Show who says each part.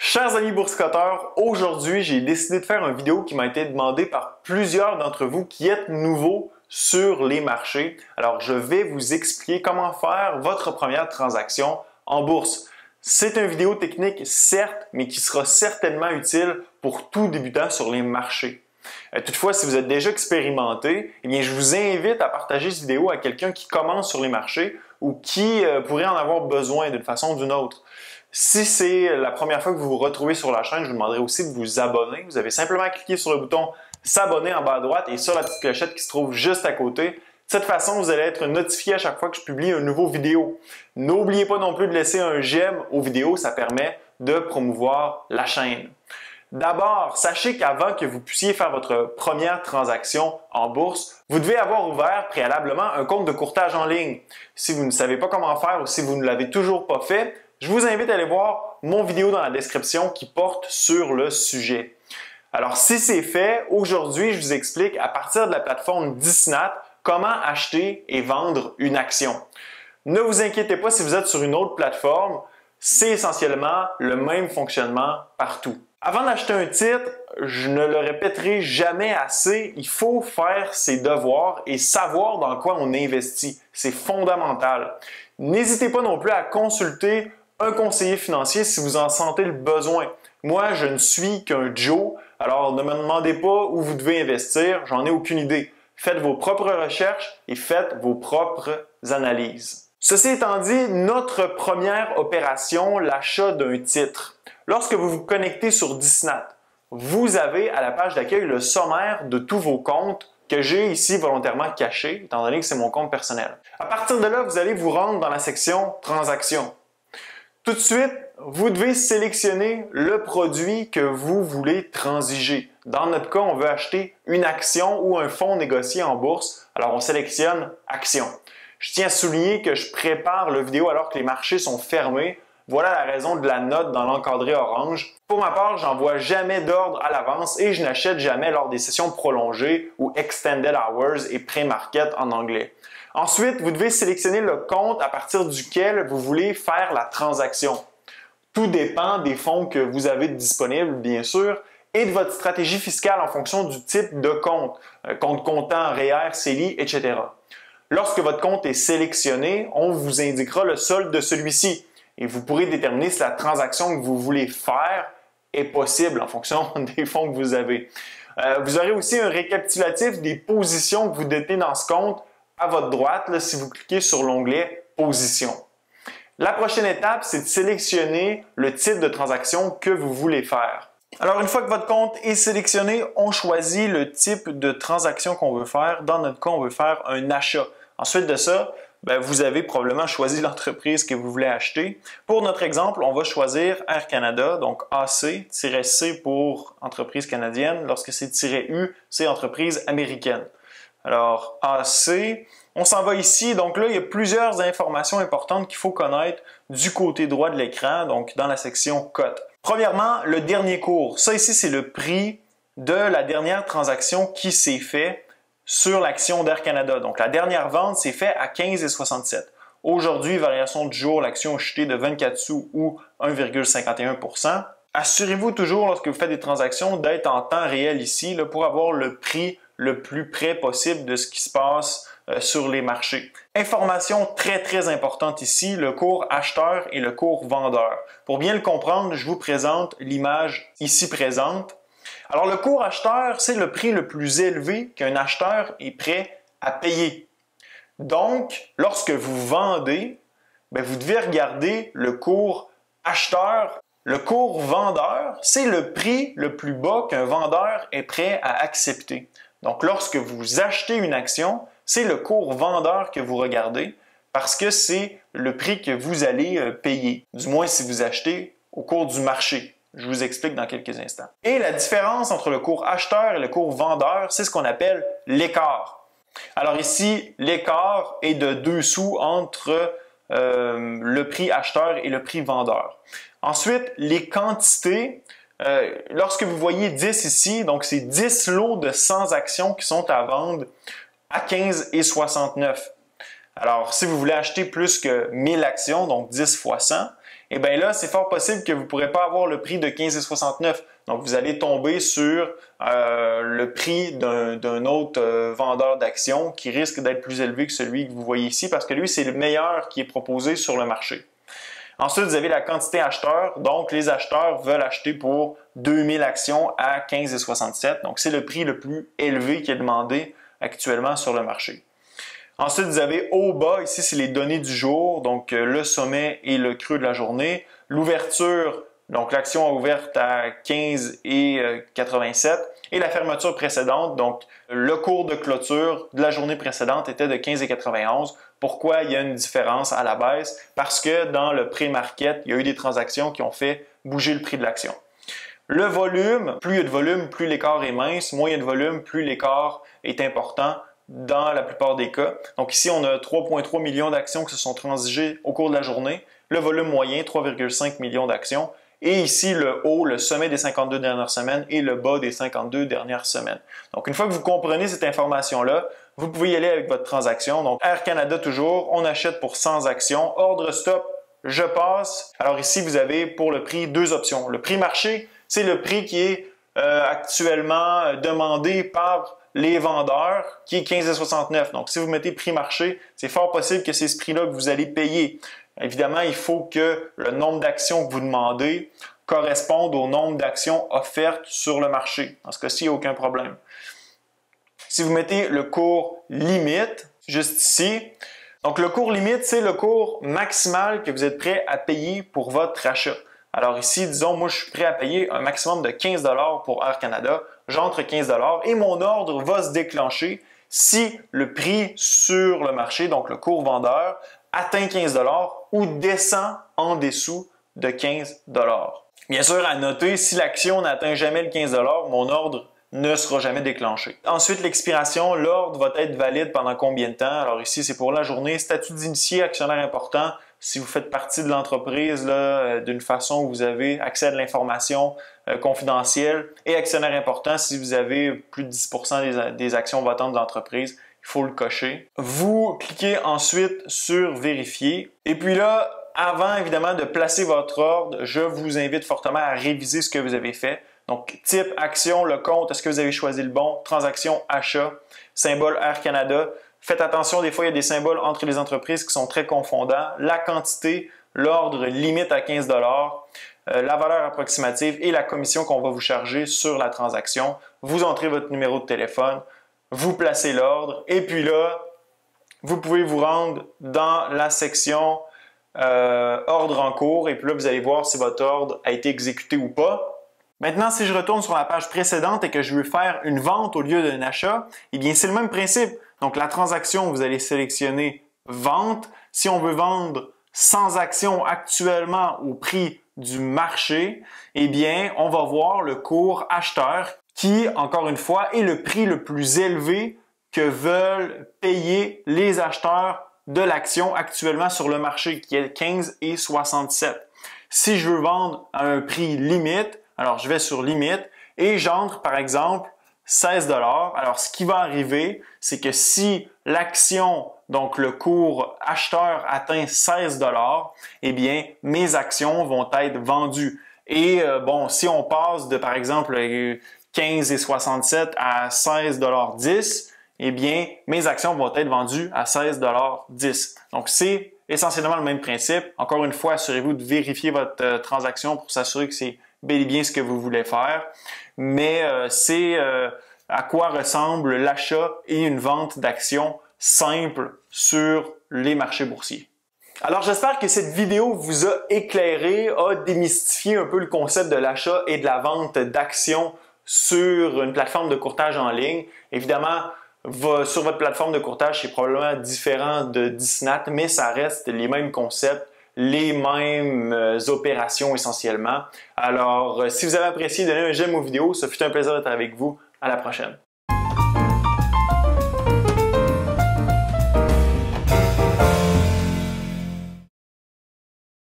Speaker 1: Chers amis boursicoteurs, aujourd'hui j'ai décidé de faire une vidéo qui m'a été demandée par plusieurs d'entre vous qui êtes nouveaux sur les marchés. Alors je vais vous expliquer comment faire votre première transaction en bourse. C'est une vidéo technique certes, mais qui sera certainement utile pour tout débutant sur les marchés. Toutefois, si vous êtes déjà expérimenté, eh bien, je vous invite à partager cette vidéo à quelqu'un qui commence sur les marchés ou qui pourrait en avoir besoin d'une façon ou d'une autre. Si c'est la première fois que vous vous retrouvez sur la chaîne, je vous demanderai aussi de vous abonner. Vous avez simplement à cliquer sur le bouton s'abonner en bas à droite et sur la petite clochette qui se trouve juste à côté. De cette façon, vous allez être notifié à chaque fois que je publie une nouvelle vidéo. N'oubliez pas non plus de laisser un j'aime aux vidéos, ça permet de promouvoir la chaîne. D'abord, sachez qu'avant que vous puissiez faire votre première transaction en bourse, vous devez avoir ouvert préalablement un compte de courtage en ligne. Si vous ne savez pas comment faire ou si vous ne l'avez toujours pas fait, je vous invite à aller voir mon vidéo dans la description qui porte sur le sujet. Alors, si c'est fait, aujourd'hui, je vous explique à partir de la plateforme Disnat comment acheter et vendre une action. Ne vous inquiétez pas si vous êtes sur une autre plateforme, c'est essentiellement le même fonctionnement partout. Avant d'acheter un titre, je ne le répéterai jamais assez, il faut faire ses devoirs et savoir dans quoi on investit. C'est fondamental. N'hésitez pas non plus à consulter un conseiller financier si vous en sentez le besoin. Moi, je ne suis qu'un Joe, alors ne me demandez pas où vous devez investir, j'en ai aucune idée. Faites vos propres recherches et faites vos propres analyses. Ceci étant dit, notre première opération, l'achat d'un titre. Lorsque vous vous connectez sur Disnat, vous avez à la page d'accueil le sommaire de tous vos comptes que j'ai ici volontairement caché, étant donné que c'est mon compte personnel. À partir de là, vous allez vous rendre dans la section Transactions. Tout de suite, vous devez sélectionner le produit que vous voulez transiger. Dans notre cas, on veut acheter une action ou un fonds négocié en bourse. Alors, on sélectionne Action. Je tiens à souligner que je prépare la vidéo alors que les marchés sont fermés. Voilà la raison de la note dans l'encadré orange. Pour ma part, j'envoie jamais d'ordre à l'avance et je n'achète jamais lors des sessions prolongées ou Extended Hours et Pré-Market en anglais. Ensuite, vous devez sélectionner le compte à partir duquel vous voulez faire la transaction. Tout dépend des fonds que vous avez disponibles, bien sûr, et de votre stratégie fiscale en fonction du type de compte, compte comptant, REER, CELI, etc. Lorsque votre compte est sélectionné, on vous indiquera le solde de celui-ci et vous pourrez déterminer si la transaction que vous voulez faire est possible en fonction des fonds que vous avez. Vous aurez aussi un récapitulatif des positions que vous détenez dans ce compte à votre droite, là, si vous cliquez sur l'onglet « Position ». La prochaine étape, c'est de sélectionner le type de transaction que vous voulez faire. Alors, une fois que votre compte est sélectionné, on choisit le type de transaction qu'on veut faire. Dans notre cas, on veut faire un achat. Ensuite de ça, vous avez probablement choisi l'entreprise que vous voulez acheter. Pour notre exemple, on va choisir Air Canada, donc AC-C pour entreprise canadienne. Lorsque c'est -U, c'est entreprise américaine. Alors, AC, on s'en va ici. Donc là, il y a plusieurs informations importantes qu'il faut connaître du côté droit de l'écran, donc dans la section cote. Premièrement, le dernier cours. Ça ici, c'est le prix de la dernière transaction qui s'est faite sur l'action d'Air Canada. Donc, la dernière vente s'est faite à 15,67. Aujourd'hui, variation du jour, l'action a chuté de 24 sous ou 1,51 %. Assurez-vous toujours, lorsque vous faites des transactions, d'être en temps réel ici là, pour avoir le prix le plus près possible de ce qui se passe sur les marchés. Information très importante ici, le cours acheteur et le cours vendeur. Pour bien le comprendre, je vous présente l'image ici présente. Alors le cours acheteur, c'est le prix le plus élevé qu'un acheteur est prêt à payer. Donc, lorsque vous vendez, vous devez regarder le cours acheteur. Le cours vendeur, c'est le prix le plus bas qu'un vendeur est prêt à accepter. Donc, lorsque vous achetez une action, c'est le cours vendeur que vous regardez parce que c'est le prix que vous allez payer, du moins si vous achetez au cours du marché. Je vous explique dans quelques instants. Et la différence entre le cours acheteur et le cours vendeur, c'est ce qu'on appelle l'écart. Alors ici, l'écart est de 2 sous entre le prix acheteur et le prix vendeur. Ensuite, les quantités. Lorsque vous voyez 10 ici, donc c'est 10 lots de 100 actions qui sont à vendre à 15,69. Alors, si vous voulez acheter plus que 1000 actions, donc 10 fois 100, eh bien là, c'est fort possible que vous ne pourrez pas avoir le prix de 15,69. Donc, vous allez tomber sur le prix d'un autre vendeur d'actions qui risque d'être plus élevé que celui que vous voyez ici parce que lui, c'est le meilleur qui est proposé sur le marché. Ensuite, vous avez la quantité acheteur. Donc, les acheteurs veulent acheter pour 2000 actions à 15,67. Donc, c'est le prix le plus élevé qui est demandé actuellement sur le marché. Ensuite, vous avez au bas, ici, c'est les données du jour, donc le sommet et le creux de la journée. L'ouverture, donc l'action a ouvert à 15,87 et la fermeture précédente, donc le cours de clôture de la journée précédente était de 15,91. Pourquoi il y a une différence à la baisse? Parce que dans le pré-market, il y a eu des transactions qui ont fait bouger le prix de l'action. Le volume, plus il y a de volume, plus l'écart est mince, moins il y a de volume, plus l'écart est important dans la plupart des cas. Donc ici, on a 3,3 millions d'actions qui se sont transigées au cours de la journée. Le volume moyen, 3,5 millions d'actions. Et ici, le haut, le sommet des 52 dernières semaines et le bas des 52 dernières semaines. Donc une fois que vous comprenez cette information-là, vous pouvez y aller avec votre transaction. Donc Air Canada toujours, on achète pour 100 actions. Ordre stop, je passe. Alors ici, vous avez pour le prix deux options. Le prix marché, c'est le prix qui est actuellement demandé par les vendeurs, qui est 15,69. Donc, si vous mettez prix marché, c'est fort possible que c'est ce prix-là que vous allez payer. Évidemment, il faut que le nombre d'actions que vous demandez corresponde au nombre d'actions offertes sur le marché. Dans ce cas-ci, il n'y a aucun problème. Si vous mettez le cours limite, juste ici, donc le cours limite, c'est le cours maximal que vous êtes prêt à payer pour votre achat. Alors ici, disons, moi, je suis prêt à payer un maximum de 15 $ pour Air Canada. J'entre 15 $ et mon ordre va se déclencher si le prix sur le marché, donc le cours vendeur, atteint 15 $ ou descend en dessous de 15 $. Bien sûr, à noter, si l'action n'atteint jamais le 15 $, mon ordre ne sera jamais déclenché. Ensuite, l'expiration, l'ordre va être valide pendant combien de temps? Alors ici, c'est pour la journée. Statut d'initié, actionnaire important. Si vous faites partie de l'entreprise d'une façon où vous avez accès à de l'information confidentielle et actionnaire important, si vous avez plus de 10% des actions votantes de l'entreprise, il faut le cocher. Vous cliquez ensuite sur vérifier. Et puis là, avant évidemment de placer votre ordre, je vous invite fortement à réviser ce que vous avez fait. Donc, type, action, le compte, est-ce que vous avez choisi le bon? Transaction, achat, symbole Air Canada. Faites attention, des fois, il y a des symboles entre les entreprises qui sont très confondants. La quantité, l'ordre limite à 15 $, la valeur approximative et la commission qu'on va vous charger sur la transaction. Vous entrez votre numéro de téléphone, vous placez l'ordre et puis là, vous pouvez vous rendre dans la section ordre en cours et puis là, vous allez voir si votre ordre a été exécuté ou pas. Maintenant, si je retourne sur la page précédente et que je veux faire une vente au lieu d'un achat, eh bien, c'est le même principe. Donc, la transaction, vous allez sélectionner vente. Si on veut vendre 100 actions actuellement au prix du marché, eh bien, on va voir le cours acheteur qui, encore une fois, est le prix le plus élevé que veulent payer les acheteurs de l'action actuellement sur le marché, qui est 15,67. Si je veux vendre à un prix limite, alors je vais sur limite et j'entre par exemple 16 $. Alors ce qui va arriver, c'est que si l'action, donc le cours acheteur atteint 16 $, eh bien mes actions vont être vendues. Et bon, si on passe de par exemple 15,67 à 16,10 $, eh bien mes actions vont être vendues à 16,10 $. Donc c'est essentiellement le même principe. Encore une fois, assurez-vous de vérifier votre transaction pour s'assurer que c'est bel et bien ce que vous voulez faire, mais c'est à quoi ressemble l'achat et une vente d'actions simple sur les marchés boursiers. Alors j'espère que cette vidéo vous a éclairé, a démystifié un peu le concept de l'achat et de la vente d'actions sur une plateforme de courtage en ligne. Évidemment, sur votre plateforme de courtage, c'est probablement différent de Disnat, mais ça reste les mêmes concepts, les mêmes opérations essentiellement. Alors, si vous avez apprécié, donnez un j'aime aux vidéos. Ça fut un plaisir d'être avec vous. À la prochaine.